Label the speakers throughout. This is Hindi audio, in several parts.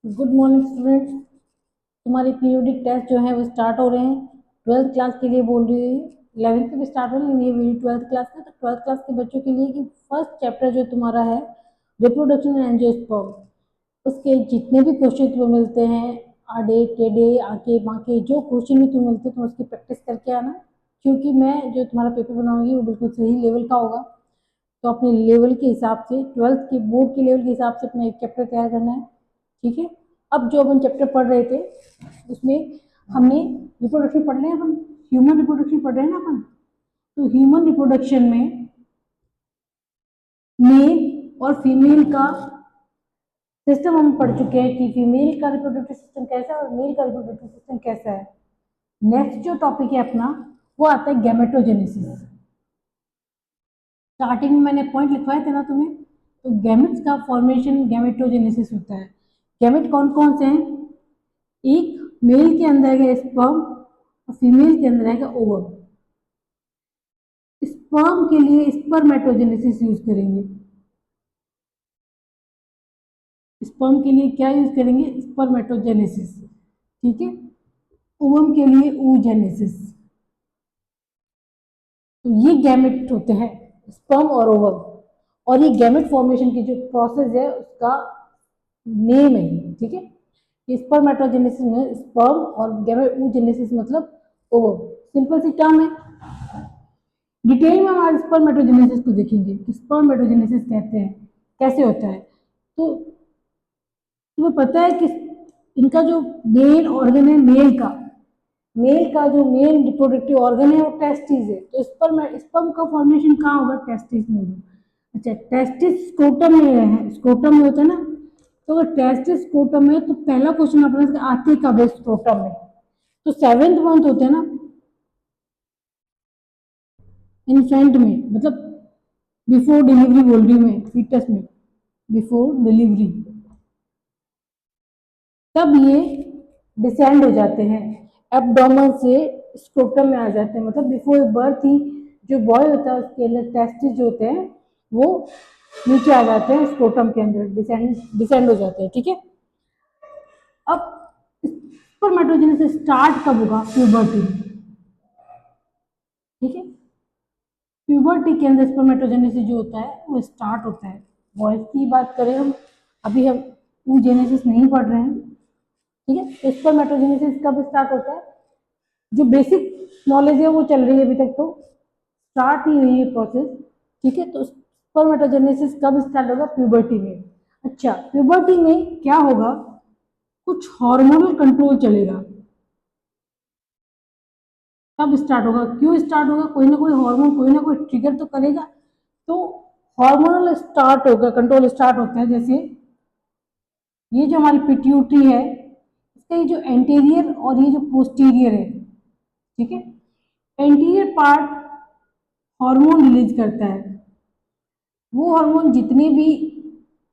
Speaker 1: Good morning students. तुम्हारे पीरियोडिक टेस्ट जो है वो स्टार्ट हो रहे हैं। ट्वेल्थ क्लास के लिए बोल रही है, 11th के भी स्टार्ट हो रहे हैं, ये मेरी ट्वेल्थ क्लास का। तो ट्वेल्थ क्लास के बच्चों के लिए कि फर्स्ट चैप्टर जो तुम्हारा है रिप्रोडक्शन एंड एंजियोस्पर्म, उसके जितने भी क्वेश्चन तुम्हें मिलते हैं आडे टेढ़े आके बाके जो क्वेश्चन भी तुम्हें मिलते हैं तुम उसकी प्रैक्टिस करके आना, क्योंकि मैं जो तुम्हारा पेपर बनाऊंगी वो बिल्कुल सही लेवल का होगा। तो अपने लेवल के हिसाब से, ट्वेल्थ के बोर्ड के लेवल के हिसाब से अपना एक चैप्टर तैयार करना है। ठीक है। अब जो अपन चैप्टर पढ़ रहे थे उसमें हमने रिप्रोडक्शन पढ़ लिया, अपन ह्यूमन रिप्रोडक्शन पढ़ रहे हैं ना अपन। तो ह्यूमन रिप्रोडक्शन में मेल और फीमेल का सिस्टम हम पढ़ चुके हैं कि फीमेल का रिप्रोडक्टिव सिस्टम कैसा है और मेल का रिप्रोडक्टिव सिस्टम कैसा है। नेक्स्ट जो टॉपिक है अपना वो आता है गैमेटोजेनेसिस। स्टार्टिंग में मैंने पॉइंट लिखवाए थे ना तुम्हें, तो गैमेट्स का फॉर्मेशन गैमेटोजेनेसिस होता है। गैमेट कौन कौन से हैं? एक मेल के अंदर आएगा स्पर्म और फीमेल के अंदर आएगा ओवम। स्पर्म के लिए स्पर्मेटोजेनेसिस यूज करेंगे। स्पर्म के लिए क्या यूज करेंगे? स्पर्मेटोजेनेसिस। ठीक है। ओवम के लिए oogenesis। तो ये गैमेट होते हैं, स्पर्म और ओवम। और ये गैमेट फॉर्मेशन की जो प्रोसेस है उसका नेम है ये। ठीक है। स्पर्मेटोजेनेसिस में स्पर्म और oogenesis मतलब ओवम। सिंपल सी टर्म है। डिटेल में हम आज स्पर्मेटोजेनेसिस को देखेंगे कि स्पर्मेटोजेनेसिस कहते हैं कैसे होता है। तो तुम्हें पता है कि इनका जो मेन ऑर्गन है मेल का जो मेन रिप्रोडक्टिव ऑर्गन है वो टेस्टिस है। तो स्पर्म का फॉर्मेशन कहाँ होगा? टेस्टिस में होगा। अच्छा, टेस्टिस स्क्रोटम में है, स्क्रोटम में होता है ना। तो अगर टेस्टिस स्क्रोटम है तो पहला क्वेश्चन अपना आते कब है? स्क्रोटम में। तो 7th मंथ होते हैं ना इन्फेंट में, मतलब बिफोर डिलीवरी बोल रही हूँ मैं, फीटस में बिफोर डिलीवरी, तब ये डिसेंड हो जाते हैं एब्डोमेन से स्क्रोटम में आ जाते हैं। मतलब बिफोर बर्थ ही जो बॉय होता है उसके अंदर टेस्टिस जो होते हैं वो नीचे आ जाते हैं, स्क्रोटम के अंदर डिसेंड हो जाते हैं। ठीक है। अब स्पर्मेटोजेनेसिस स्टार्ट कब होगा? प्यूबर्टी। ठीक है। प्यूबर्टी के अंदर स्पर्मेटोजेनेसिस जो होता है वो स्टार्ट होता है। बॉयज की बात करें हम, अभी हम oogenesis नहीं पढ़ रहे हैं। ठीक है। तो स्पर्मेटोजेनेसिस कब स्टार्ट होता है? जो बेसिक नॉलेज है वो चल रही है अभी तक, तो स्टार्ट ही हुई है प्रोसेस। ठीक है। तो स्पर्मेटोजेनेसिस कब स्टार्ट होगा? प्यूबर्टी में। अच्छा, प्यूबर्टी में क्या होगा? कुछ हार्मोनल कंट्रोल चलेगा। कब स्टार्ट होगा? क्यों स्टार्ट होगा? कोई ना कोई हार्मोन कोई ना कोई ट्रिगर तो करेगा। तो हार्मोनल स्टार्ट होगा, कंट्रोल स्टार्ट होता है। जैसे ये जो हमारी पिट्यूटरी है इसका ये जो एंटीरियर और ये जो पोस्टीरियर है, ठीक है, एंटीरियर पार्ट हार्मोन रिलीज करता है। वो हार्मोन जितने भी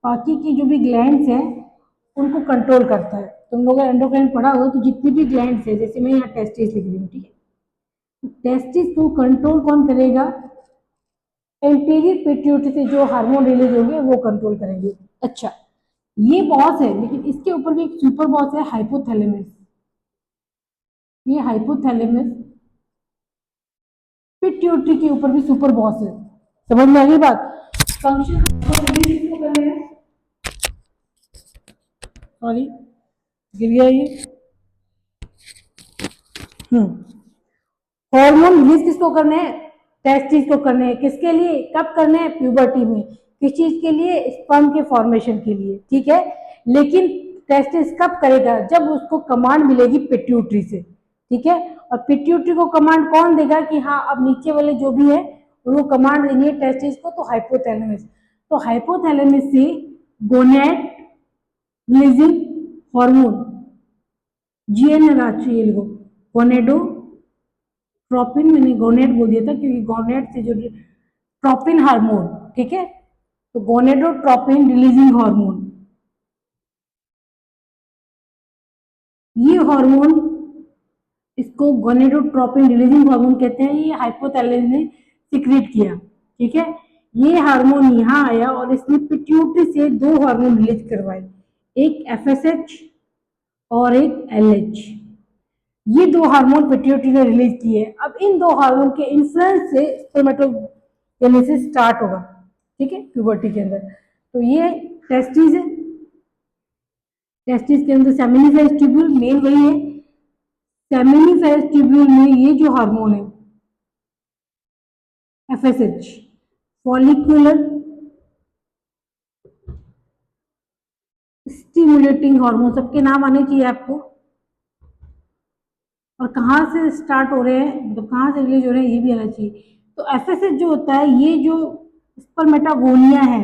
Speaker 1: बाकी की जो भी ग्लैंड्स हैं उनको कंट्रोल करता है। तुम लोग एंडोक्राइन पढ़ा होगा तो जितनी भी ग्लैंड्स है, जैसे मैं यहाँ टेस्टिस लिख रही हूँ, ठीक है, टेस्टिस को कंट्रोल कौन करेगा? एंटीरियर पिट्यूटरी से जो हार्मोन रिलीज होंगे वो कंट्रोल करेंगे। अच्छा, ये बॉस है, लेकिन इसके ऊपर भी एक सुपर बॉस है, हाइपोथैलेमस। ये हाइपोथैलेमस पिट्यूटरी के ऊपर भी सुपर बॉस है। समझ में आ गई बात? फंक्शन किसको कर रहे हैं? सॉरी, गिर गया ये। हार्मोन रिलीज किसको करने हैं? टेस्टिस को करने हैं। किसके लिए? कब करने हैं? प्यूबर्टी में। किस चीज के लिए? स्पर्म के फॉर्मेशन के लिए। ठीक है। लेकिन टेस्टिस कब करेगा? जब उसको कमांड मिलेगी पिट्यूटरी से। ठीक है। और पिट्यूटरी को कमांड कौन देगा कि हाँ अब नीचे वाले जो भी है उनको कमांड देनी है टेस्टिस को? तो हाइपोथैलेमस। तो हाइपोथैलेमस से गोनेड रिलीजिंग हार्मोन, जीएन राष्ट्रीय लिखो, गोनेडो ट्रोपिन, मैंने गोनेट बोल दिया था क्योंकि गोनेट से जो ट्रोपिन हार्मोन, ठीक है, तो गोनेडोट्रोपिन रिलीजिंग हार्मोन, ये हार्मोन, इसको गोनेडोट्रोपिन रिलीजिंग हार्मोन कहते हैं। ये हाइपोथैलेमस ने सिक्रेट किया। ठीक है। ये हार्मोन यहाँ आया और इसने पिट्यूटरी से दो हार्मोन रिलीज करवाए। एक एफएसएच और एक एलएच। ये दो हार्मोन पिट्यूटरी ने रिलीज किए। अब इन दो हार्मोन के इन्फ्लुएंस से स्पर्मेटोजेनेसिस स्टार्ट होगा, ठीक है, प्यूबर्टी के अंदर। तो ये टेस्टिस है, टेस्टिस के अंदर सेमिनिफेरस ट्यूब्यूल मेन वही है। सेमिनिफेरस ट्यूब्यूल में ये जो हार्मोन है एफएसएच, फॉलिकुलर स्टिमुलेटिंग हार्मोन, सबके नाम आने चाहिए आपको। और कहाँ से स्टार्ट हो रहे हैं, मतलब कहाँ से रिलीज हो रहे हैं, ये भी आना चाहिए। तो एफएसएच जो होता है, ये जो स्पर्मेटागोनिया है,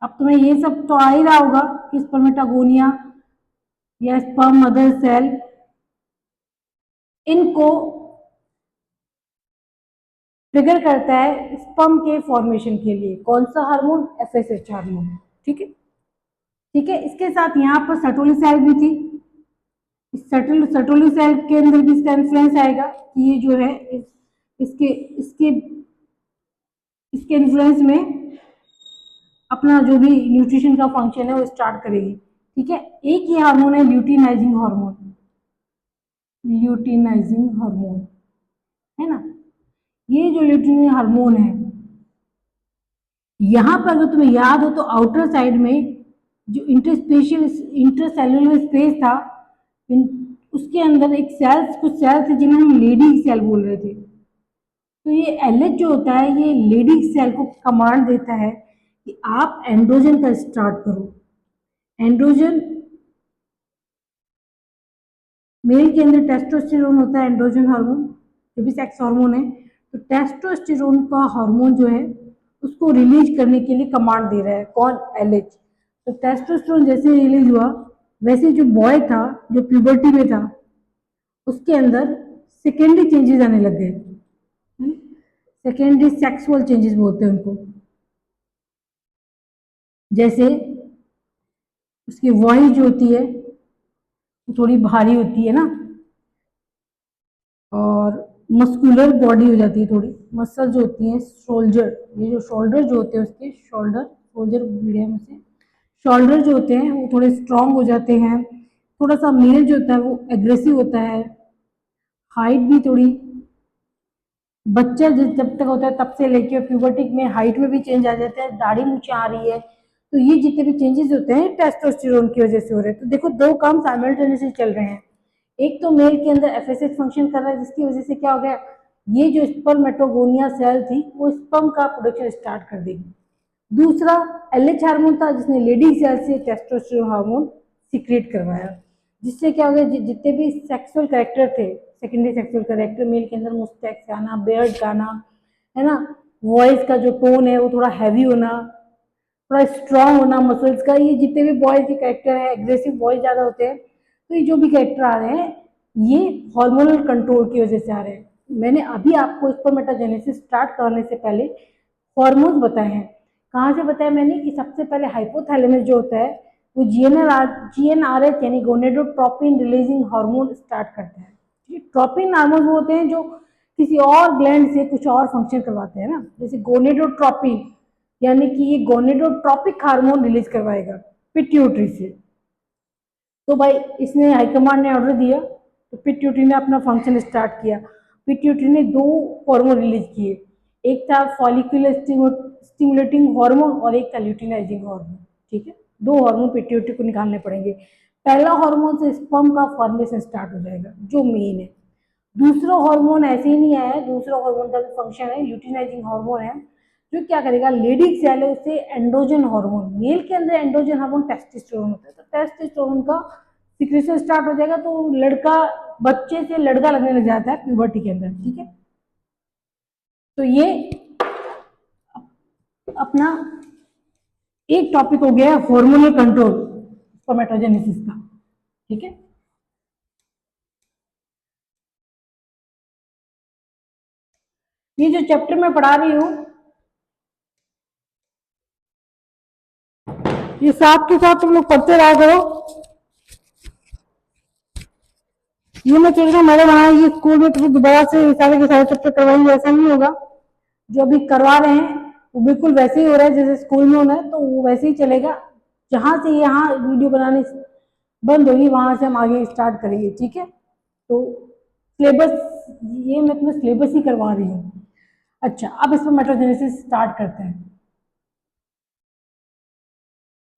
Speaker 1: अब तुम्हें ये सब तो आ ही रहा होगा कि स्पर्मेटागोनिया या स्पर्म मदर सेल, इनको ट्रिगर करता है स्पर्म के फॉर्मेशन के लिए। कौन सा हार्मोन? एफएसएच हार्मोन, ठीक है। ठीक है, इसके साथ यहाँ पर सर्टोली सेल भी थी। सर्टोली सेल के अंदर भी इसका इन्फ्लुएंस आएगा कि ये जो है इसके इसके इसके इन्फ्लुएंस में अपना जो भी न्यूट्रिशन का फंक्शन है वो स्टार्ट करेगी, ठीक है। एक ये हार्मोन है ल्यूटिनाइजिंग हार्मोन, ल्यूटिनाइजिंग हार्मोन है ना। ये जो ल्यूटिनाइजिंग हार्मोन है, यहां पर अगर तुम्हें याद हो तो आउटर साइड में जो इंटरस्पेशियल इंटरसेल्युलर स्पेस था, उसके अंदर एक सेल्स, कुछ सेल्स थे जिन्हें हम लेडी सेल बोल रहे थे। तो ये एलएच जो होता है, ये लेडी सेल को कमांड देता है कि आप एंड्रोजन का स्टार्ट करो। एंड्रोजन, मेल के अंदर टेस्टोस्टेरोन होता है, एंड्रोजन हार्मोन जो भी सेक्स हार्मोन है। तो टेस्टोस्टेरोन का हार्मोन जो है उसको रिलीज करने के लिए कमांड दे रहा है कौन? एलएच। तो टेस्टोस्टेरोन जैसे रिलीज हुआ, वैसे जो बॉय था जो प्यूबर्टी में था, उसके अंदर सेकेंडरी चेंजेस आने लग गए। सेकेंडरी सेक्सुअल चेंजेस बोलते हैं उनको। जैसे उसकी वॉइस जो होती है वो थोड़ी भारी होती है ना, और मस्कुलर बॉडी हो जाती है थोड़ी। मसल जो होती है शोल्डर, ये जो शोल्डर जो होते हैं उसके शोल्डर, शोल्डर मीडियम से शोल्डर जो होते हैं वो थोड़े स्ट्रांग हो जाते हैं। थोड़ा सा मेल जो होता है वो एग्रेसिव होता है। हाइट भी थोड़ी, बच्चा जब तक होता है तब से लेके प्यूबर्टी में हाइट में भी चेंज आ जाता है, दाढ़ी मूछें आ रही है। तो ये जितने भी चेंजेस होते हैं टेस्टोस्टेरोन की वजह से हो रहे हैं। तो देखो दो काम साइमल्टेनियसली चल रहे हैं। एक तो मेल के अंदर एफएसएच फंक्शन कर रहा है, जिसकी वजह से क्या हो गया, ये जो स्पर्मेटोगोनिया सेल थी वो स्पर्म का प्रोडक्शन स्टार्ट कर देगी। दूसरा एलएच हार्मोन था जिसने लेडी सेल से टेस्टोस्टेरोन हार्मोन सीक्रेट करवाया, जिससे क्या हो गया, जितने भी सेक्सुअल कैरेक्टर थे, सेकेंडरी सेक्सुअल कैरेक्टर मेल के अंदर मुस्टैक्स आना, बेयर्ड का आना, है ना, वॉइस का जो टोन है वो थोड़ा हैवी होना, थोड़ा स्ट्रांग होना मसल्स का, ये जितने भी बॉयज के कैरेक्टर है, एग्रेसिव बॉयज ज्यादा होते हैं। तो ये जो भी कैरेक्टर आ रहे हैं ये हार्मोनल कंट्रोल की वजह से आ रहे हैं। मैंने अभी आपको स्पर्मेटोजेनेसिस स्टार्ट करने से पहले हार्मोन्स बताए हैं। कहाँ से बताया मैंने कि सबसे पहले हाइपोथैलेमस जो होता है वो जीएनआरएच यानी गोनेडोट्रोपिन रिलीजिंग हार्मोन स्टार्ट करता है। ट्रोपिन हार्मोन वो होते हैं जो किसी और ग्लैंड से कुछ और फंक्शन करवाते हैं ना, जैसे गोनेडोट्रोपिन यानी कि ये गोनेडोट्रोपिक हार्मोन रिलीज करवाएगा पिट्यूटरी से। तो भाई इसने हाईकमांड ने ऑर्डर दिया तो पिट्यूटरी ने अपना फंक्शन स्टार्ट किया। पिट्यूटरी ने दो हार्मोन रिलीज किए, एक था फॉलिकुलर स्टिमुलेटिंग हार्मोन और एक था ल्यूटिनाइजिंग हार्मोन, ठीक है। दो हार्मोन पिट्यूटरी को निकालने पड़ेंगे। पहला हार्मोन से स्पर्म का फॉर्मेशन स्टार्ट हो जाएगा जो मेन है। दूसरा हार्मोन ऐसे ही नहीं आया है, दूसरा हार्मोन का फंक्शन है ल्यूटिनाइजिंग हार्मोन है, जो क्या करेगा, लेडी सेल है उसे एंड्रोजन हार्मोन, मेल के अंदर एंड्रोजन हार्मोन टेस्टोस्टेरोन होता है, तो टेस्टोस्टेरोन का सिक्रेशन स्टार्ट हो जाएगा। तो लड़का, बच्चे से लड़का लगने लग जाता है प्यूबर्टी के अंदर, ठीक है। तो ये अपना एक टॉपिक हो गया हार्मोनल कंट्रोल स्पर्मेटोजेनेसिस का, ठीक है। ये जो चैप्टर मैं पढ़ा रही हूँ ये साथ के साथ तुम लोग पढ़ते रहा करो। ये मैं सोच रहा हूँ मैडम आएगी स्कूल में तो दोबारा से सारे के सारे चैप्टर करवाएंगे, ऐसा नहीं होगा। जो अभी करवा रहे हैं वो बिल्कुल वैसे ही हो रहा है जैसे स्कूल में होना है, तो वो वैसे ही चलेगा। जहाँ से यहाँ वीडियो बनाने बंद होगी वहां से हम आगे स्टार्ट करेंगे, ठीक है। तो सिलेबस, ये मैं तुम्हें सिलेबस ही करवा रही हूँ। अच्छा, अब इसमें मेट्रोजेनेसिस स्टार्ट करते हैं।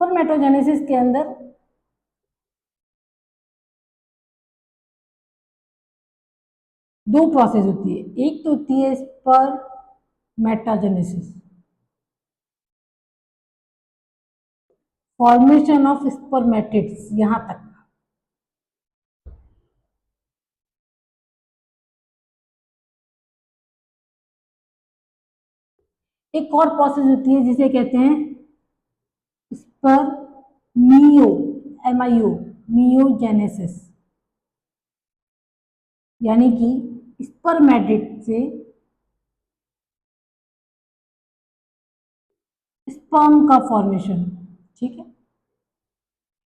Speaker 1: पर मेट्रोजेनेसिस के अंदर दो प्रोसेस होती है। एक तो होती है स्पर्मेटाजेनेसिस, फॉर्मेशन ऑफ स्पर्मेटिड्स, यहां तक। एक और प्रोसेस होती है जिसे कहते हैं स्पर्मियो, MIO, मियोजेनेसिस, यानी कि स्पर्मेटिड से स्पर्म का फॉर्मेशन, ठीक है।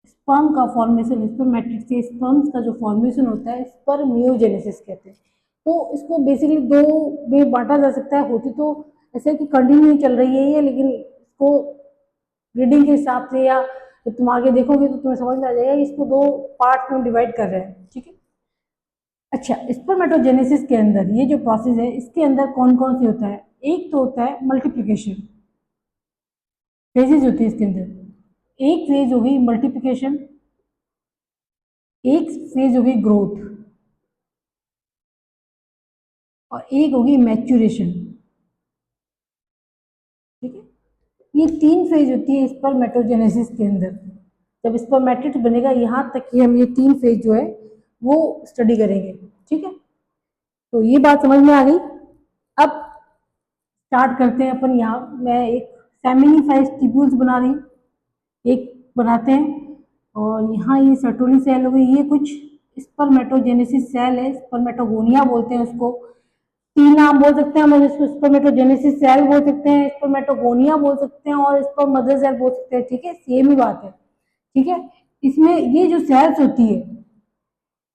Speaker 1: स्पर्म का फॉर्मेशन, स्पर्मेटिड से स्पर्म्स का जो फॉर्मेशन होता है स्पर्मियोजेनेसिस कहते हैं। तो इसको बेसिकली दो में बांटा जा सकता है। होती तो ऐसे कि कंटिन्यू चल रही है ये, लेकिन इसको रीडिंग के हिसाब से या जब तुम आगे देखोगे तो तुम्हें समझ में आ जाएगा, इसको दो पार्ट में डिवाइड कर रहे हैं, ठीक है। अच्छा, स्पर्मेटोजेनेसिस के अंदर ये जो प्रोसेस है इसके अंदर कौन कौन से होता है? एक तो होता है मल्टीप्लिकेशन, फेजेज होती है इसके अंदर। एक फेज होगी मल्टीप्लिकेशन, एक फेज होगी ग्रोथ, और एक होगी मैच्यूरेशन, ठीक है। ये तीन फेज होती है स्पर्मेटोजेनेसिस के अंदर। जब स्पर्मेटिड बनेगा यहाँ तक कि हम ये तीन फेज जो है वो स्टडी करेंगे, ठीक है। तो ये बात समझ में आ गई। अब स्टार्ट करते हैं अपन। यहाँ मैं एक सेमिनिफाइड टिब्यूल्स बना रही हूँ, एक बनाते हैं। और यहाँ ये सर्टोली सेल हो गई, ये कुछ स्पर्मेटोजेनेसिस सेल है, स्पर्मेटोगोनिया बोलते हैं उसको। तीन नाम बोल सकते हैं हम इसको, स्पर्मेटोजेनेसिस सेल बोल सकते हैं, स्पर्मेटोगोनिया बोल सकते हैं, और स्पर्म मदर सेल बोल सकते हैं, ठीक है। सेम ही बात है, ठीक है। इसमें ये जो सेल्स होती है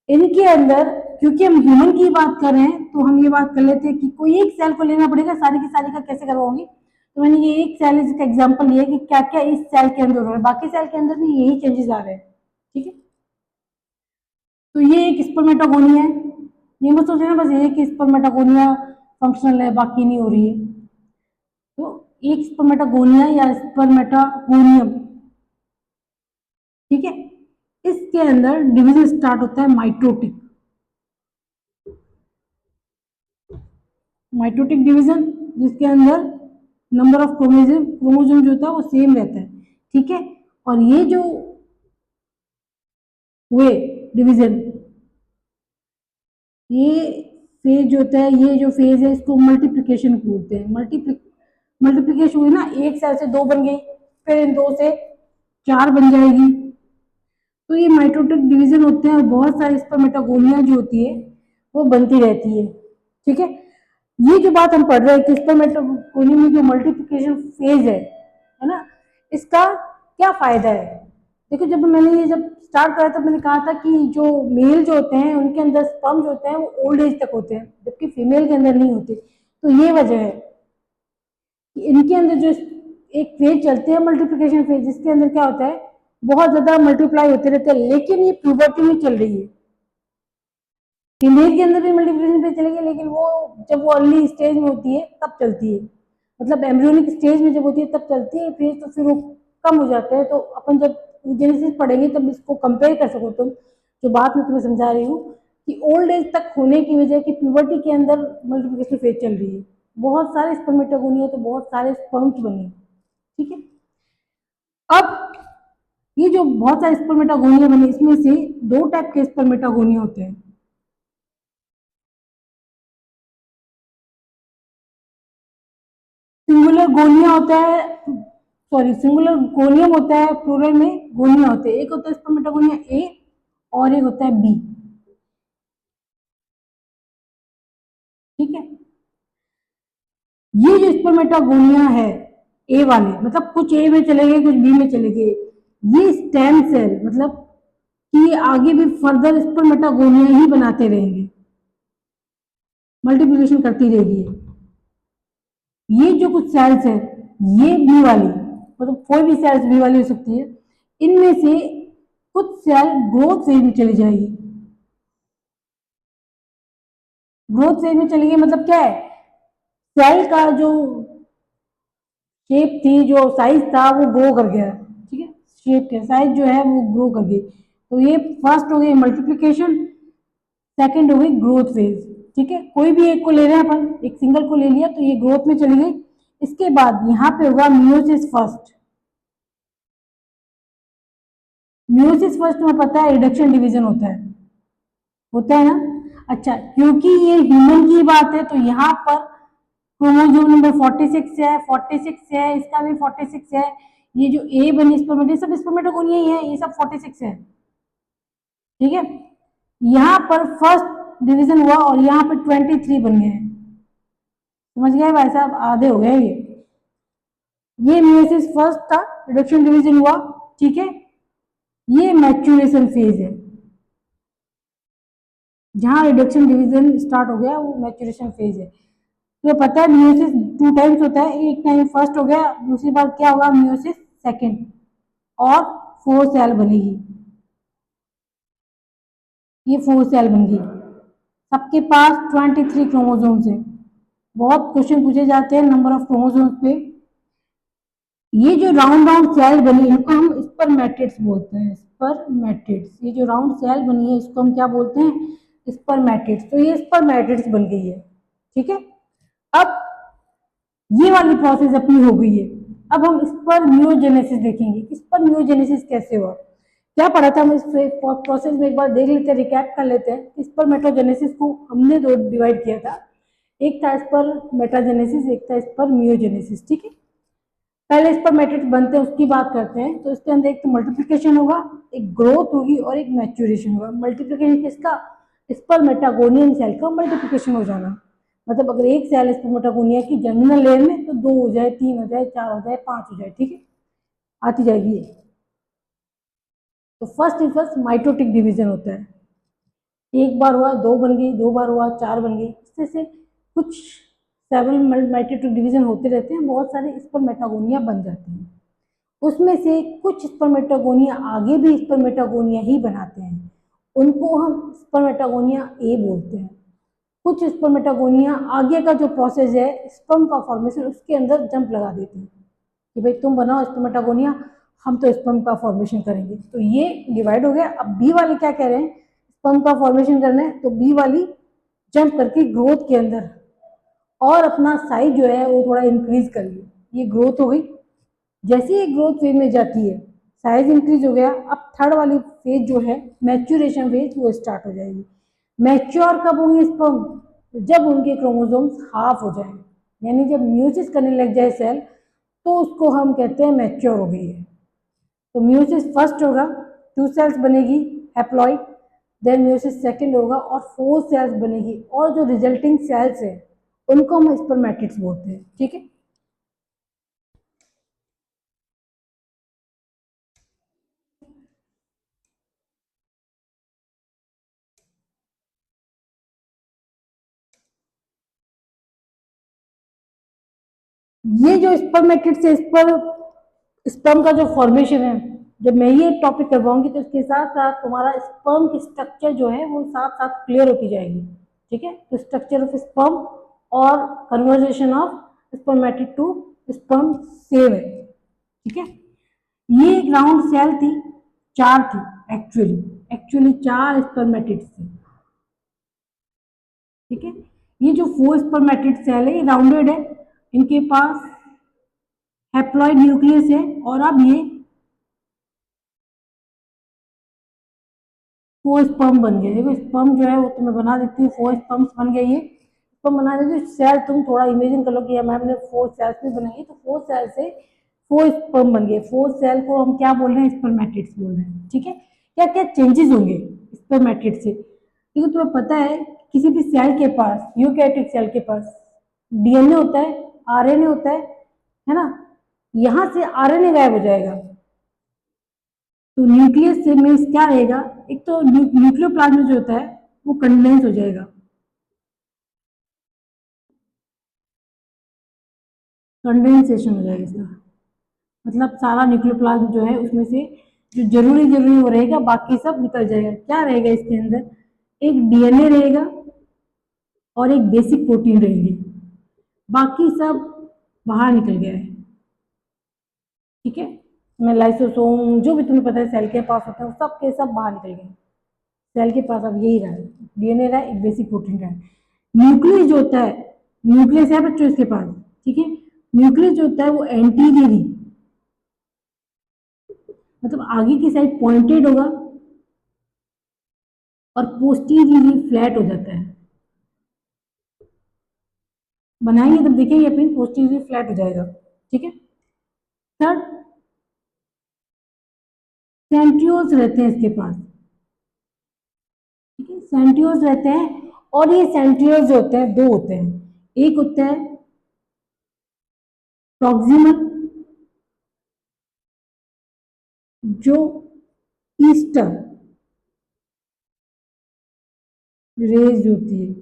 Speaker 1: इनके अंदर, क्योंकि हम ह्यूमन की बात कर रहे हैं तो हम ये बात कर लेते हैं कि कोई एक सेल को लेना पड़ेगा, सारी की सारी का कैसे करवाऊंगी। तो मैंने ये एक सेल इसका एग्जांपल लिया कि क्या क्या इस सेल के अंदर हो रहा है, बाकी सेल के अंदर भी यही चेंजेस आ रहे हैं, ठीक है। तो ये एक स्पर्मेटोगोनिया है। ये मत सोचना बस ये कि स्पर्मेटोगोनिया फंक्शनल है बाकी नहीं हो रही है। तो एक स्पर्मेटोगोनिया या स्पर्मेटोगोनियम, ठीक है। इसके अंदर डिवीजन स्टार्ट होता है माइटोटिक, माइटोटिक डिवीजन, जिसके अंदर नंबर ऑफ क्रोमोजोम जो होता है वो सेम रहता है, ठीक है। और ये जो हुए डिवीजन, ये फेज जो होता है, ये जो फेज है इसको मल्टीप्लिकेशन बोलते हैं। मल्टीप्लिकेशन हुई ना, एक सेल से दो बन गई, फिर इन दो से चार बन जाएगी। तो ये माइटोटिक डिवीजन होते हैं और बहुत सारी स्पर्मेटोगोनिया जो होती है वो बनती रहती है, ठीक है। ये जो बात हम पढ़ रहे हैं कि स्पर्मेटोगोनिया में जो मल्टीप्लिकेशन फेज है ना, इसका क्या फायदा है? देखो, जब मैंने ये जब स्टार्ट करा तब मैंने कहा था कि जो मेल जो होते हैं उनके अंदर स्पर्म जो होते हैं वो ओल्ड एज तक होते हैं, जबकि फीमेल के अंदर नहीं होते। तो ये वजह है कि इनके अंदर जो एक फेज चलते हैं मल्टीप्लिकेशन फेज, जिसके अंदर क्या होता है बहुत ज्यादा मल्टीप्लाई होते रहते हैं, लेकिन ये प्यूबर्टी में चल रही है। फीमेल के अंदर भी मल्टीप्लिकेशन फेज चलेगी, लेकिन वो जब वो अर्ली स्टेज में होती है तब चलती है, मतलब एम्ब्रियोनिक स्टेज में जब होती है तब चलती है फेज, तो फिर वो कम हो जाते हैं। तो अपन जब जेनेसिस पढ़ेंगे तब इसको कंपेयर कर सको तुम, जो बात मैं तुम्हें समझा रही हूँ कि ओल्ड एज तक होने की वजह की प्यूबर्टी के अंदर मल्टीप्लिकेशन फेज चल रही है, बहुत सारे स्पर्मेटोगोनिया, तो बहुत सारे स्पर्म्स बने, ठीक है। अब ये जो बहुत सारे स्पर्मेटोगोनिया बने, इसमें से दो टाइप के स्पर्मेटोगोनिया होते हैं। सिंगुलर गोनिया होता है, सॉरी, सिंगुलर गोनियम होता है, प्लूरल में गोनिया होते हैं। एक होता है स्पर्मेटोगोनिया ए और एक होता है बी, ठीक है। ये जो स्पर्मेटोगोनिया है ए वाले, मतलब कुछ ए में चले गए कुछ बी में चले गए, ये स्टेम सेल, मतलब कि आगे भी फर्दर स्पर्मेटोगोनिया ही बनाते रहेंगे, मल्टीप्लिकेशन करती रहेगी। ये जो कुछ सेल्स है ये बी वाली, मतलब कोई भी सेल्स बी वाली हो सकती है, इनमें से कुछ सेल ग्रोथ फेज में चली जाएगी। ग्रोथ फेज में चली गई मतलब क्या है, सेल का जो शेप थी, जो साइज था वो ग्रो कर गया, ठीक है, शेप के साइज जो है वो ग्रो कर गई। तो ये फर्स्ट हो गई मल्टीप्लिकेशन, सेकंड हो गई ग्रोथ फेज। ठीक है, कोई भी एक को ले रहे हैं अपन, एक सिंगल को ले लिया तो ये ग्रोथ में चली गई। इसके बाद यहाँ पे होगा मियोसिस फर्स्ट। मियोसिस फर्स्ट में पता है रिडक्शन डिवीजन होता है ना। अच्छा, क्योंकि ये ह्यूमन की बात है तो यहाँ पर क्रोमोसोम नंबर 46 है, 46 है, इसका भी 46 है। ये जो ए बनी स्पर्मेट, सब स्पर्मेटोगोनिया ही है, ये सब 46 है। ठीक है, यहाँ पर फर्स्ट डिवीजन हुआ और यहाँ पर 23 बन गए। समझ गए भाई साहब, आधे हो गए ये मियोसिस फर्स्ट था, रिडक्शन डिवीजन हुआ। ठीक है, ये मैच्यूरेशन फेज है, जहां रिडक्शन डिवीजन स्टार्ट हो गया वो मैच्यूरेशन फेज है। तो पता है मियोसिस 2 टाइम्स होता है, एक टाइम फर्स्ट हो गया, दूसरी बार क्या होगा मियोसिस सेकंड, और 4 सेल बनेगी। ये 4 सेल बन गई, सबके पास 23 क्रोमोसोम्स है। बहुत क्वेश्चन पूछे जाते हैं नंबर ऑफ क्रोमोसोम्स पे। ये जो राउंड राउंड सेल बनी इनको हम स्पर्मेटिड्स बोलते हैं, स्पर्मेटिड्स। ये जो राउंड सेल बनी है इसको हम क्या बोलते हैं, स्पर्मेटिड्स। तो ये स्पर्मेटिड्स बन गई है। ठीक है, अब ये वाली प्रोसेस अपनी हो गई है। अब हम स्पर्मियोजेनेसिस देखेंगे, स्पर्मियोजेनेसिस कैसे हुआ, क्या पढ़ा था हम इस प्रोसेस में, एक बार देख लेते हैं, रिकैप कर लेते हैं। स्पर्मेटोजेनेसिस को हमने दो डिवाइड किया था, एक था स्पर्मेटाजेनेसिस, एक था स्पर्मियोजेनेसिस। ठीक है, पहले स्पर्मेटिड्स बनते हैं उसकी बात करते हैं। तो इसके अंदर एक तो मल्टीप्लिकेशन होगा, एक ग्रोथ होगी और एक मैच्यूरेशन होगा। मल्टीप्लिकेशन किसका, स्पर्मेटागोनियन सेल का मल्टीप्लिकेशन हो जाना। मतलब अगर एक सेल स्पर्मेटागोनिया की जर्मिनल लेयर में, तो 2 हो जाए, 3 हो जाए, 4 हो जाए, 5 हो जाए। ठीक है, आती जाएगी ये। तो फर्स्ट माइटोटिक डिवीजन होता है, एक बार हुआ 2 बन गई, 2 बार हुआ 4 बन गई, इससे से कुछ सेवरल माइटोटिक डिवीजन होते रहते हैं, बहुत सारे स्पर्मेटागोनिया बन जाते हैं। उसमें से कुछ स्पर्मेटागोनिया आगे भी स्पर्मेटागोनिया ही बनाते हैं, उनको हम स्पर्मेटागोनिया ए बोलते हैं। कुछ स्पर्मेटागोनिया आगे का जो प्रोसेस है स्पर्म का फॉर्मेशन, उसके अंदर जंप लगा देते हैं कि भाई तुम बनाओ स्पर्मेटागोनिया, हम तो स्पर्म का फॉर्मेशन करेंगे। तो ये डिवाइड हो गया। अब बी वाले क्या कह रहे हैं, स्पर्म का फॉर्मेशन करना है, तो बी वाली जंप करके ग्रोथ के अंदर और अपना साइज जो है वो थोड़ा इंक्रीज कर लिया, ये ग्रोथ हो गई। जैसे ही ग्रोथ फेज में जाती है, साइज इंक्रीज हो गया। अब थर्ड वाली फेज जो है मैच्यूरेशन फेज, वो स्टार्ट हो जाएगी। मैच्योर कब होंगे स्पर्म, जब उनके क्रोमोसोम्स हाफ हो जाए, यानी जब म्यूसिस करने लग जाए सेल, तो उसको हम कहते हैं मैच्योर हो गई है। तो म्यूसिस फर्स्ट होगा, 2 सेल्स बनेगी हैप्लॉइड, देन म्यूसिस सेकंड होगा और 4 सेल्स बनेगी, और जो रिजल्टिंग सेल्स है उनको हम स्पर्मेटिड्स बोलते हैं। ठीक है, ये जो स्पर्मेटिड से स्पर्म का जो फॉर्मेशन है, जब मैं ये टॉपिक करवाऊंगी तो इसके साथ साथ तुम्हारा स्पर्म की स्ट्रक्चर जो है वो साथ साथ क्लियर होती जाएगी। ठीक है, तो स्ट्रक्चर ऑफ स्पर्म और conversion of spermatid to sperm same है। ठीक है, ये एक राउंड सेल थी, 4 थी एक्चुअली, एक्चुअली 4 स्पर्मेटिड थे। ठीक है, ये जो 4 स्पर्मेटिड सेल है ये राउंडेड है, इनके पास हैप्लॉइड न्यूक्लियस है, और अब ये 4 स्पर्म बन गए। देखो स्पर्म जो है वो तो मैं बना देती हूँ, 4 स्पर्म्स बन गए। ये स्पर्म बना देती हूँ। सेल तुम थोड़ा इमेजिन कर लो कि मैम ने 4 सेल्स भी बनाई, तो 4 सेल से 4 स्पर्म बन गए। 4 सेल को हम क्या बोल रहे हैं, स्पर्मेटिड्स बोल रहे हैं। ठीक है, क्या क्या चेंजेस होंगे स्पर्मेटिड से, क्योंकि तुम्हें पता है किसी भी सेल के पास, यूकैरियोटिक सेल के पास डीएनए होता है, आरएनए होता है ना, यहाँ से आरएनए गायब हो जाएगा, तो न्यूक्लियस से मीन्स क्या रहेगा, एक तो न्यूक्लियोप्लाज्म जो होता है वो कंडेंस हो जाएगा, कंडेंसेशन हो जाएगा इसका मतलब सारा न्यूक्लियोप्लाज्म जो है उसमें से जो जरूरी जरूरी वो रहेगा, बाकी सब निकल जाएगा। क्या रहेगा इसके अंदर? एक डीएनए रहेगा और एक बेसिक प्रोटीन रहेगी, बाकी सब बाहर निकल गया है। ठीक है, मैं लाइसोसोम जो भी तुम्हें पता है सेल के पास होता है, सब के सब बाहर निकल गए। सेल के पास अब यही रहा है, डीएनए रहा है, एक बेसिक प्रोटीन रहा है। न्यूक्लियस जो होता है, न्यूक्लियस है बच्चों इसके पास, ठीक है। न्यूक्लियस जो होता है वो एंटीरियरी, मतलब आगे की साइड पॉइंटेड होगा और पोस्टीरियरली फ्लैट हो जाता है। बनाएंगे तब देखेंगे अपनी पोस्टीरियरली फ्लैट हो जाएगा। ठीक है। थर्ड, सेंट्रियोल्स रहते हैं इसके पास। ठीक है, सेंट्रियोल्स रहते हैं, और ये सेंट्रियोल्स जो होते हैं दो होते हैं। एक होता है प्रॉक्सिमल, जो ईस्टर रेज होती है,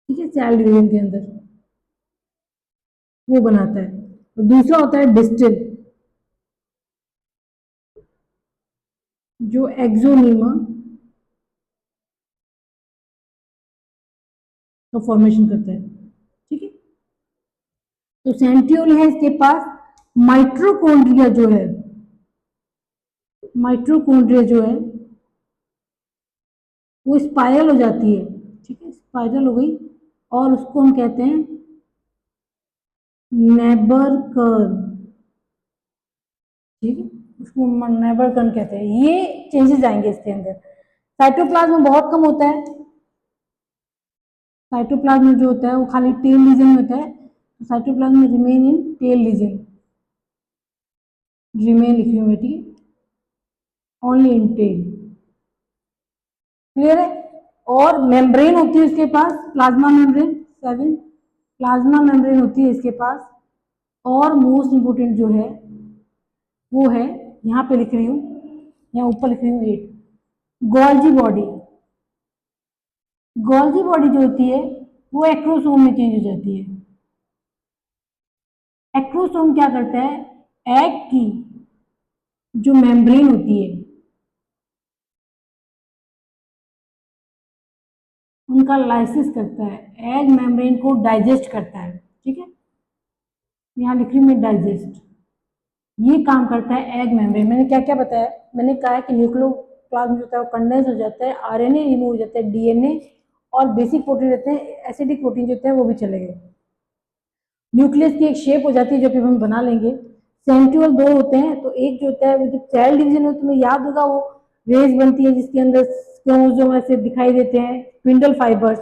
Speaker 1: ठीक है, सेल डिवीजन के अंदर वो बनाता है। और दूसरा होता है डिस्टल, जो एक्सोनीमा का फॉर्मेशन करता है। ठीक है, तो सेंट्रियोल है इसके पास। माइट्रोकॉन्ड्रिया जो है, माइट्रोकॉन्ड्रिया जो है वो स्पाइरल हो जाती है। ठीक है, स्पाइरल हो गई, और उसको हम कहते हैं नेबर कर्व। ठीक है, उसको नेबर कर्व कहते हैं। ये चेंजेस आएंगे इसके अंदर। साइटोप्लाज्म में बहुत कम होता है। साइटोप्लाज्म जो होता है वो खाली टेल लीजन में होता है, तो cytoplasm remain in tail region, remain लिखी हुई बेटी, ओनली इन टेल। क्लियर है। और मेम्ब्रेन होती है इसके पास, plasma membrane. Seven, plasma membrane होती है इसके पास। और मोस्ट इंपोर्टेंट जो है वो है, यहाँ पे लिख रही हूँ, यहाँ ऊपर लिख रही हूँ 8, गोल्जी बॉडी। गोल्जी बॉडी जो होती है वो एक्रोसोम में चेंज हो जाती है। एक्रोसोम क्या करता है, एग की जो मेम्ब्रेन होती है उनका लाइसिस करता है, एग मेम्ब्रेन को डाइजेस्ट करता है। ठीक है, यहाँ लिख रही हूँ मैं डाइजेस्ट, ये काम करता है एग मेम्ब्रेन। मैंने क्या क्या बताया, मैंने कहा है कि न्यूक्लियोप्लाज्म जो होता है वो कंडेंस हो जाता है, आरएनए रिमूव हो जाता है, डीएनए और बेसिक प्रोटीन रहते हैं, एसिडिक प्रोटीन जो होते हैं वो भी चले गए। न्यूक्लियस की एक शेप हो जाती है जो कि हम बना लेंगे। सेंट्रियोल दो होते हैं, तो एक जो होता है वो जब सेल डिवीजन हो, तुम्हें याद होगा वो रेज बनती है जिसके अंदर क्रोमोसोम ऐसे दिखाई देते हैं, स्पिंडल फाइबर्स।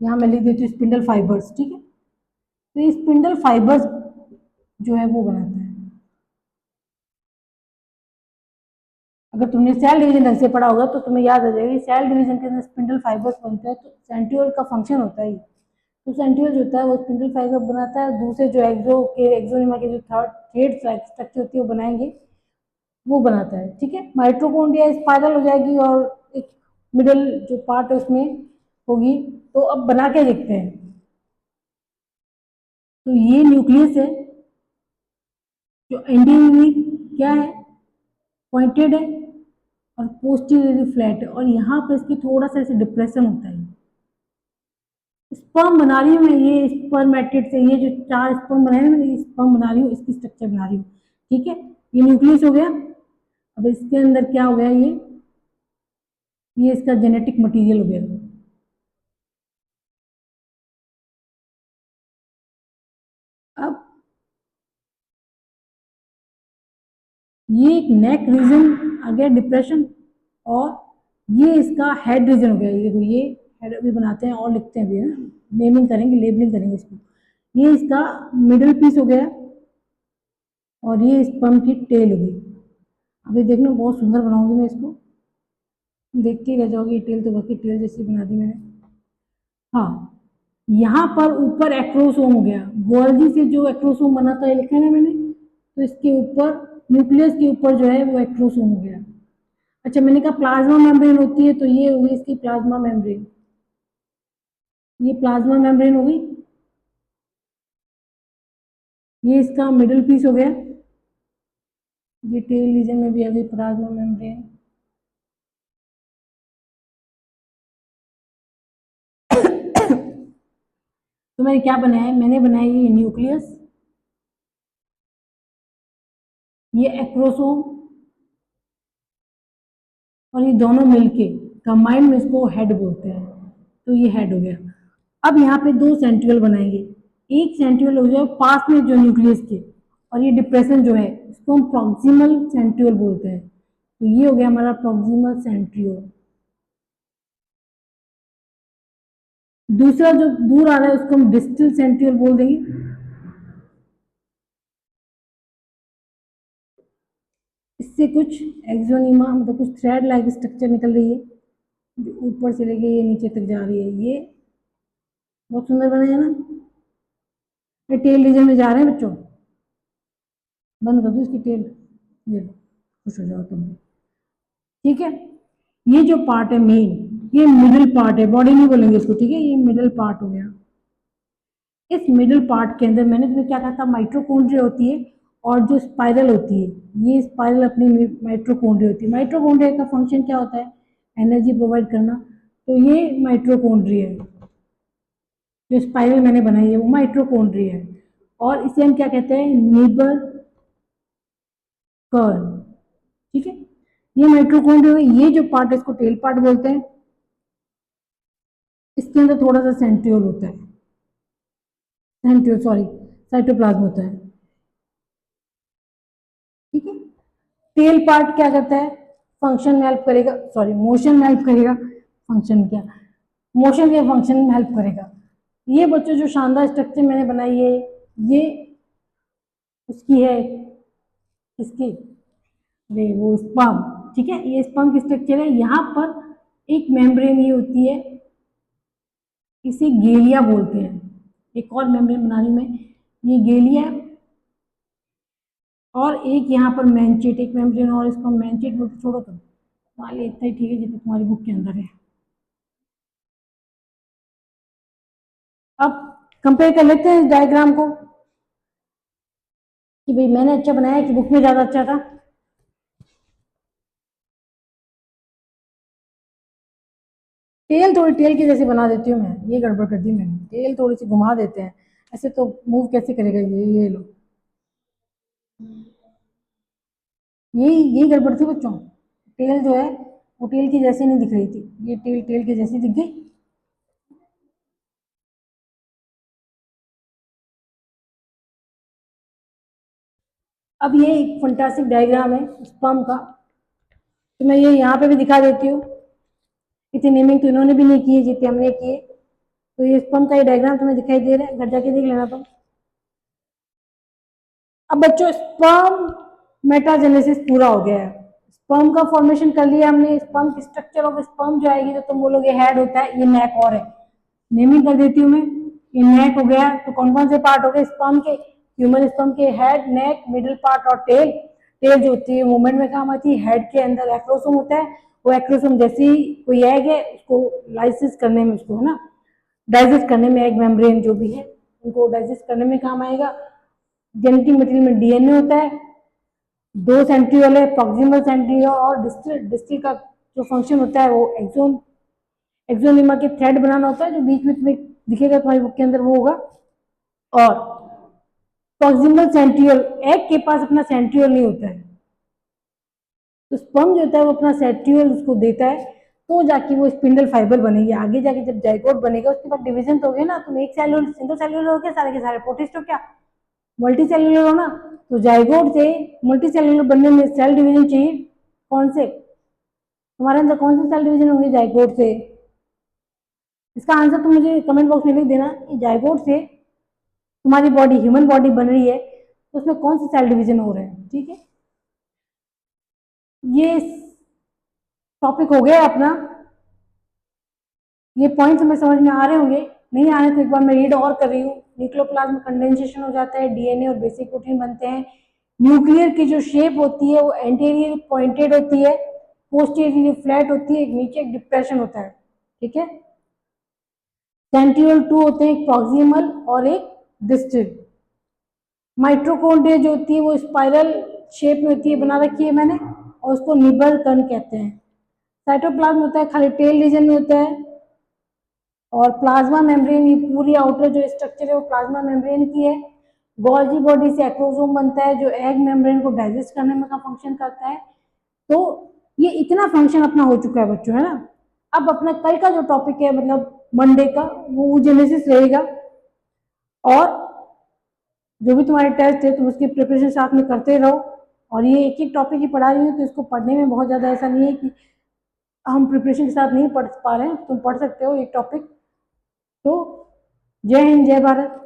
Speaker 1: यहाँ मैं लिख देती हूँ स्पिंडल फाइबर्स। ठीक है, तो ये स्पिंडल फाइबर्स जो है वो बनाता है। अगर तुमने सेल डिवीजन ढंग से पढ़ा होगा तो तुम्हें याद आ जाएगा, सेल डिवीजन के अंदर स्पिंडल फाइबर्स बनते हैं, तो सेंट्रियोल का फंक्शन होता है। तो सेंट्रियोल जो होता है वो स्पिंडल फाइबर बनाता है, दूसरे जो एक्सोनिमा के जो थर्ड स्ट्रक्चर होती है वो बनाएंगे, वो बनाता है। ठीक है, माइट्रोकॉन्ड्रिया स्पाइरल हो जाएगी और एक मिडल जो पार्ट है उसमें होगी। तो अब बना के देखते हैं। तो ये न्यूक्लियस है जो एंटीरियरली क्या है, पॉइंटेड है, और पोस्टीरियरली फ्लैट है, और यहाँ पर इसकी थोड़ा सा ऐसे डिप्रेशन होता है। स्पर्म बना रही हूँ मैं, ये स्पर्मेटिड से, ये जो चार स्पर्म बनाए हैं मैंने, स्पर्म बना रही हूँ, इसकी स्ट्रक्चर बना रही हूँ। ठीक है, ये न्यूक्लियस हो गया। अब इसके अंदर क्या हो गया, ये इसका जेनेटिक मटेरियल हो गया। अब ये एक नेक रीजन आ गया डिप्रेशन, और ये इसका हेड रीजन हो गया। ये देखो, ये हेड अभी बनाते हैं और लिखते हैं भी ना, नेमिंग करेंगे, लेबलिंग करेंगे इसको। ये इसका मिडिल पीस हो गया, और ये स्पर्म की टेल हो गई। अभी देखना बहुत सुंदर बनाऊंगी मैं इसको, देखते ही रह जाओगे। ये टेल तो बाकी टेल जैसी बना दी मैंने। हाँ, यहाँ पर ऊपर एक्रोसोम हो गया, गोल्जी से जो एक्रोसोम बना था ये लिखा है ना मैंने, तो इसके ऊपर न्यूक्लियस के ऊपर जो है वो एक्रोसोम हो गया। अच्छा, मैंने कहा प्लाज्मा मेम्ब्रेन होती है, तो ये हो गई इसकी प्लाज्मा मेम्ब्रेन, ये प्लाज्मा मेम्ब्रेन हो गई। ये इसका मिडिल पीस हो गया, ये टेल रीजन में भी अभी प्लाज्मा मेम्ब्रेन। तो मैंने क्या बनाया है, मैंने बनाया ये न्यूक्लियस, ये एक्रोसोम, और ये दोनों मिलके कंबाइंड में इसको हेड बोलते हैं। तो ये हेड हो गया। अब यहाँ पे दो सेंट्रियल बनाएंगे। एक सेंट्रियल हो जाए पास में जो न्यूक्लियस के, और ये डिप्रेशन जो है इसको हम प्रॉक्सिमल सेंट्रियल बोलते हैं। तो ये हो गया हमारा प्रॉक्सिमल सेंट्रियल। दूसरा जो दूर आ रहा है उसको हम डिस्टल सेंट्रियल बोल देंगे। इससे कुछ एक्सोनिमा मतलब कुछ थ्रेड लाइक स्ट्रक्चर निकल रही है जो ऊपर से लेके ये नीचे तक जा रही है। ये बहुत सुंदर बना है ना। ये टेल रीजन में जा रहे हैं बच्चों, बंद कर दो इसकी टेल। ये लो, खुश हो जाओ तुम भी। ठीक है, ये जो पार्ट है मेन, ये मिडिल पार्ट है, बॉडी नहीं बोलेंगे इसको, ठीक है। ये मिडिल पार्ट हो गया। इस मिडिल पार्ट के अंदर मैंने तुम्हें क्या कहा था, माइटोकॉन्ड्रिया होती है और जो स्पाइरल होती है, ये स्पाइरल अपनी माइटोकॉन्ड्रिया होती है। माइटोकॉन्ड्रिया का फंक्शन क्या होता है, एनर्जी प्रोवाइड करना। तो ये माइटोकॉन्ड्रिया है, जो स्पाइरल मैंने बनाई है वो माइटोकॉन्ड्रिया है। और इसे हम क्या कहते हैं, नीबर कर्व, ठीक है। ये माइटोकॉन्ड्रिया, ये जो पार्ट है इसको टेल पार्ट बोलते हैं। इसके अंदर थोड़ा सा सेंट्रियोल होता है, सेंट्रियोल सॉरी साइटोप्लाज्म होता है, ठीक है। टेल पार्ट क्या करता है, फंक्शन में हेल्प करेगा, सॉरी मोशन में हेल्प करेगा, फंक्शन क्या, मोशन के फंक्शन में हेल्प करेगा। ये बच्चों जो शानदार स्ट्रक्चर मैंने बनाई है, ये उसकी है, किसकी, अरे वो स्पर्म, ठीक है। ये स्पर्म की स्ट्रक्चर है। यहाँ पर एक मेम्ब्रेन ये होती है, इसे गेलिया बोलते हैं। एक और मेम्ब्रेन बना रही मैं, ये गेलिया, और एक यहाँ पर मैंचेट, एक मेम्ब्रेन और इसको मैंचेट बोलते। छोड़ो तुम, मान ली इतना ही ठीक है जितना तुम्हारी बुक के अंदर है। अब कंपेयर कर लेते हैं इस डायग्राम को कि भाई मैंने अच्छा बनाया कि बुक में ज्यादा अच्छा था। टेल थोड़ी टेल की जैसे बना देती हूँ मैं, ये गड़बड़ कर दी मैंने, टेल थोड़ी सी घुमा देते हैं, ऐसे तो मूव कैसे करेगा ये लो, यही गड़बड़ थी बच्चों। टेल जो है वो टेल की जैसी नहीं दिख रही थी, ये टेल टेल की जैसी दिख गई। अब ये एक फंटास्टिक डायग्राम है स्पर्म का, तो मैं ये यहाँ पे भी दिखा देती हूँ। इतनी नेमिंग तो इन्होंने भी नहीं की है जितने हमने किए। तो ये स्पर्म का ये डायग्राम तुम्हें दिखाई दे रहा है, घर जाके देख लेना तुम। अब बच्चों स्पर्म मेटाजेनेसिस पूरा हो गया है, स्पर्म का फॉर्मेशन कर लिया हमने। स्पर्म की स्ट्रक्चर ऑफ स्पर्म जो आएगी तो तुम बोलोगे हेड होता है, ये नेक और है, नेमिंग कर देती हूँ मैं। ये नेक हो गया, तो कौन कौन से पार्ट हो गए स्पर्म के, ह्यूमन स्पर्म के हेड, नेक, मिडिल पार्ट और टेल। टेल जो होती है मूवमेंट में काम आती है। हेड के अंदर एक्रोसोम होता है, वो एक्रोसोम जैसे ही कोई एग है उसको लाइसिस करने में, उसको है ना डाइजेस्ट करने में, एग मेम्ब्रेन जो भी है उनको डाइजेस्ट करने में काम आएगा। जेनेटिक मटेरियल में डीएनए होता है, दो सेंट्रियोल है, प्रॉक्सिमल सेंट्रियोल और डिस्टल। डिस्टल का जो फंक्शन होता है वो एक्सोन, एक्सोनिमा के थ्रेड बनाना होता है, जो बीच में तुम्हें दिखेगा तुम्हारी बुक के अंदर वो होगा। और प्रॉक्सिमल सेंट्रियोल, एग के पास अपना सेंट्रियोल नहीं होता है, तो स्पर्म जो होता है वो अपना सेंट्रियोल उसको देता है, तो जाके वो स्पिंडल फाइबर बनेगी। आगे जाके जब जाइगोट बनेगा उसके बाद डिवीजन तो हो गया ना, तुम एक सेलुलर सिंगल सेलुलर हो गया सारे के सारे, प्रोटिस्ट हो क्या, मल्टी सेलुलर हो ना। तो जाइगोट से मल्टी सेलुलर बनने में सेल डिवीजन चाहिए, कौन से, तुम्हारे अंदर कौन से सेल डिवीजन होंगे जाइगोट से। इसका आंसर तुम मुझे कमेंट बॉक्स में लिख देना कि जाइगोट से तुम्हारी बॉडी, ह्यूमन बॉडी बन रही है तो उसमें कौन से सेल डिवीजन हो रहे हैं, ठीक है। ये टॉपिक हो गया अपना, ये पॉइंट्स हमें समझ में आ रहे होंगे, नहीं आ रहे तो एक बार मैं रीड और कर रही हूँ। न्यूक्लियोप्लाज्म कंडेंसेशन हो जाता है, डीएनए और बेसिक प्रोटीन बनते हैं। न्यूक्लियर की जो शेप होती है वो एंटीरियर पॉइंटेड होती है, पोस्टीरियर फ्लैट होती है, एक नीचे एक डिप्रेशन होता है, ठीक है। सेंट्रियोल टू होते हैं, एक प्रॉक्सिमल और एक डिस्टल। माइटोकॉन्ड्रिया जो होती है वो स्पाइरल शेप में होती है, बना रखी है मैंने, और उसको निबल कण कहते हैं। साइटोप्लाज्म होता है खाली टेल रीजन में होता है, और प्लाज्मा मेम्ब्रेन, ये पूरी आउटर जो स्ट्रक्चर है वो प्लाज्मा मेम्ब्रेन की है। गोल्जी बॉडी से एक्रोसोम बनता है जो एग मेम्ब्रेन को डाइजेस्ट करने में का फंक्शन करता है। तो ये इतना फंक्शन अपना हो चुका है बच्चों, है ना। अब अपना कल का जो टॉपिक है मतलब मंडे का, वो oogenesis रहेगा, और जो भी तुम्हारे टेस्ट है तुम उसकी प्रिपरेशन साथ में करते रहो। और ये एक एक टॉपिक ही पढ़ा रही हूँ तो इसको पढ़ने में बहुत ज़्यादा ऐसा नहीं है कि हम प्रिपरेशन के साथ नहीं पढ़ पा रहे हैं, तुम पढ़ सकते हो एक टॉपिक। तो जय हिंद, जय भारत।